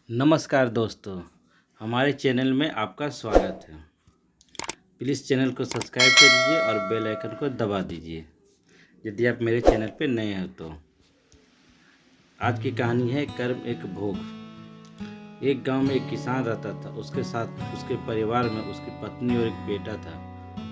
नमस्कार दोस्तों, हमारे चैनल में आपका स्वागत है। प्लीज़ चैनल को सब्सक्राइब कर लीजिए और बेल आइकन को दबा दीजिए यदि आप मेरे चैनल पे नए हैं तो। आज की कहानी है कर्म एक भोग। एक गांव में एक किसान रहता था। उसके साथ उसके परिवार में उसकी पत्नी और एक बेटा था।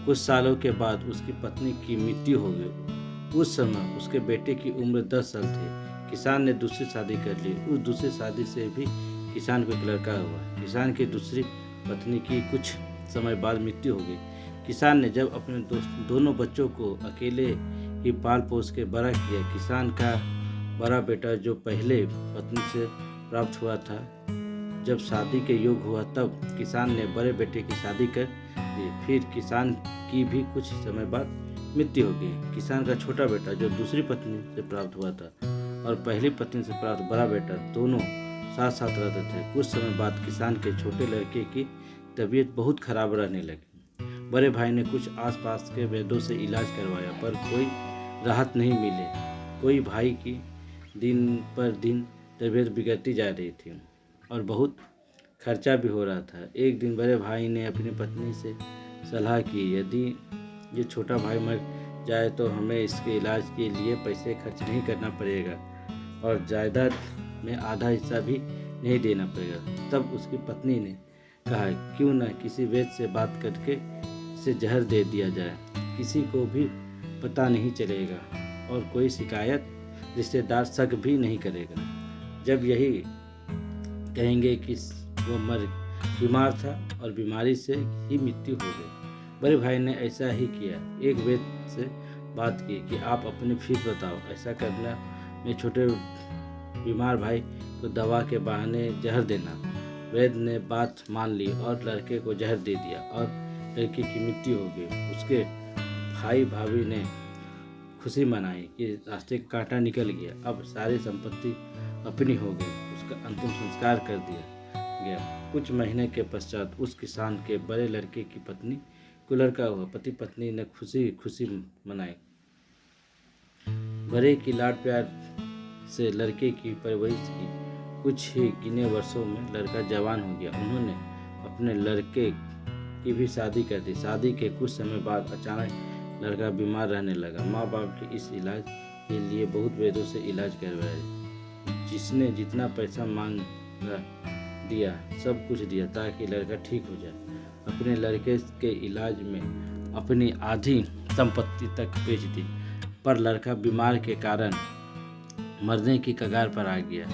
कुछ सालों के बाद उसकी पत्नी की मृत्यु हो गई। उस समय उसके बेटे की उम्र 10 साल थी। किसान ने दूसरी शादी कर ली। उस दूसरी शादी से भी किसान को एक लड़का हुआ। किसान की दूसरी पत्नी की कुछ समय बाद मृत्यु हो गई। किसान ने जब अपने दोनों बच्चों को अकेले ही पाल पोस के बड़ा किया। किसान का बड़ा बेटा जो पहले पत्नी से प्राप्त हुआ था, जब शादी के योग हुआ तब किसान ने बड़े बेटे की शादी कर दी। फिर किसान की भी कुछ समय बाद मृत्यु हो गई। किसान का छोटा बेटा जो दूसरी पत्नी से प्राप्त हुआ था और पहली पत्नी से प्राप्त बड़ा बेटा दोनों साथ साथ रहते थे। कुछ समय बाद किसान के छोटे लड़के की तबीयत बहुत खराब रहने लगी। बड़े भाई ने कुछ आसपास के वैद्यों से इलाज करवाया पर कोई राहत नहीं मिले। कोई भाई की दिन पर दिन तबीयत बिगड़ती जा रही थी और बहुत खर्चा भी हो रहा था। एक दिन बड़े भाई ने अपनी पत्नी से सलाह की, यदि ये छोटा भाई मर जाए तो हमें इसके इलाज के लिए पैसे खर्च नहीं करना पड़ेगा और जायदाद में आधा हिस्सा भी नहीं देना पड़ेगा। तब उसकी पत्नी ने कहा, क्यों न किसी वैद्य से बात करके इसे जहर दे दिया जाए। किसी को भी पता नहीं चलेगा और कोई शिकायत रिश्तेदार शक भी नहीं करेगा। जब यही कहेंगे कि वो बीमार था और बीमारी से ही मृत्यु हो गई। बड़े भाई ने ऐसा ही किया। एक वैद्य से बात की कि आप अपनी फीस बताओ। ऐसा करना में छोटे बीमार भाई को दवा के बहाने जहर देना। वैद्य ने बात मान ली और लड़के को जहर दे दिया और लड़की की मृत्यु हो गई। उसके भाई भाभी ने खुशी मनाई कि रास्ते का कांटा निकल गया। अब सारी संपत्ति अपनी हो गई। उसका अंतिम संस्कार कर दिया गया। कुछ महीने के पश्चात उस किसान के बड़े लड़के की पत्नी को लड़का हुआ। पति पत्नी ने खुशी खुशी मनाई। बड़े की लाड प्यार से लड़के की परवरिश की। कुछ ही गिने वर्षों में लड़का जवान हो गया। उन्होंने अपने लड़के की भी शादी कर दी। शादी के कुछ समय बाद अचानक लड़का बीमार रहने लगा। माँ बाप के इस इलाज के लिए बहुत वैद्यों से इलाज करवाया। जिसने जितना पैसा मांगा दिया, सब कुछ दिया ताकि लड़का ठीक हो जाए। अपने लड़के के इलाज में अपनी आधी संपत्ति तक बेच दी, पर लड़का बीमार के कारण मरने की कगार पर आ गया।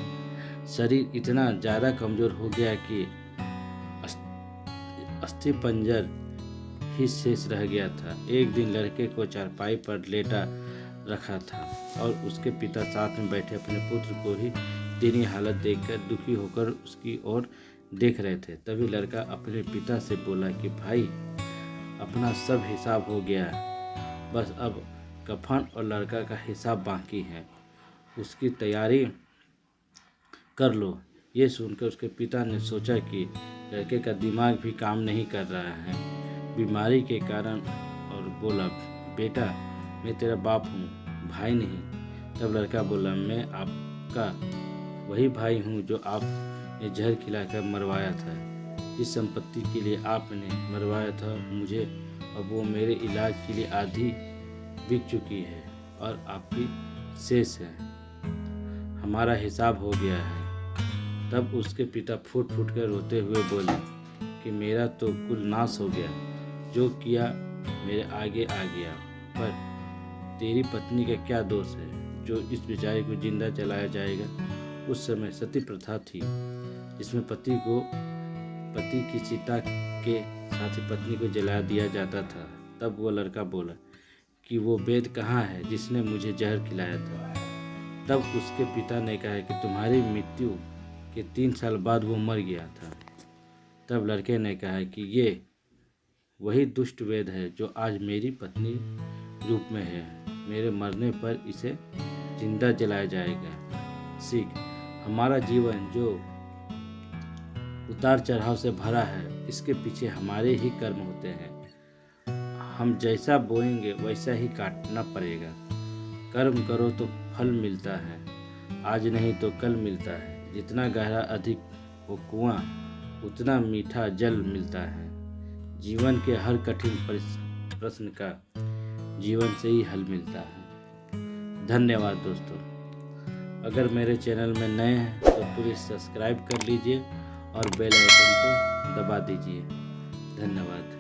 शरीर इतना ज़्यादा कमज़ोर हो गया कि अस्थि पंजर ही शेष रह गया था। एक दिन लड़के को चारपाई पर लेटा रखा था और उसके पिता साथ में बैठे अपने पुत्र को ही दयनीय हालत देखकर दुखी होकर उसकी ओर देख रहे थे। तभी लड़का अपने पिता से बोला कि भाई, अपना सब हिसाब हो गया, बस अब कफन और लड़का का हिसाब बाकी है, उसकी तैयारी कर लो। ये सुनकर उसके पिता ने सोचा कि लड़के का दिमाग भी काम नहीं कर रहा है बीमारी के कारण, और बोला, बेटा, मैं तेरा बाप हूँ, भाई नहीं। तब लड़का बोला, मैं आपका वही भाई हूँ जो आपने जहर खिलाकर मरवाया था। इस संपत्ति के लिए आपने मरवाया था मुझे, अब वो मेरे इलाज के लिए आधी बिक चुकी है और आपकी शेष है। हमारा हिसाब हो गया है। तब उसके पिता फूट फूट कर रोते हुए बोले कि मेरा तो कुल नाश हो गया, जो किया मेरे आगे आ गया, पर तेरी पत्नी का क्या दोष है जो इस बेचारे को जिंदा जलाया जाएगा। उस समय सती प्रथा थी, जिसमें पति की चिता के साथ ही पत्नी को जला दिया जाता था। तब वो लड़का बोला कि वो वैद्य कहाँ है जिसने मुझे जहर खिलाया था। तब उसके पिता ने कहा कि तुम्हारी मृत्यु के 3 साल बाद वो मर गया था। तब लड़के ने कहा कि ये वही दुष्ट वैद्य है जो आज मेरी पत्नी रूप में है। मेरे मरने पर इसे जिंदा जलाया जाएगा। सीख, हमारा जीवन जो उतार चढ़ाव से भरा है, इसके पीछे हमारे ही कर्म होते हैं। हम जैसा बोएंगे वैसा ही काटना पड़ेगा। कर्म करो तो फल मिलता है, आज नहीं तो कल मिलता है। जितना गहरा अधिक वो कुआं उतना मीठा जल मिलता है। जीवन के हर कठिन प्रश्न का जीवन से ही हल मिलता है। धन्यवाद दोस्तों। अगर मेरे चैनल में नए हैं तो प्लीज़ सब्सक्राइब कर लीजिए और बेल आइकन को दबा दीजिए। धन्यवाद।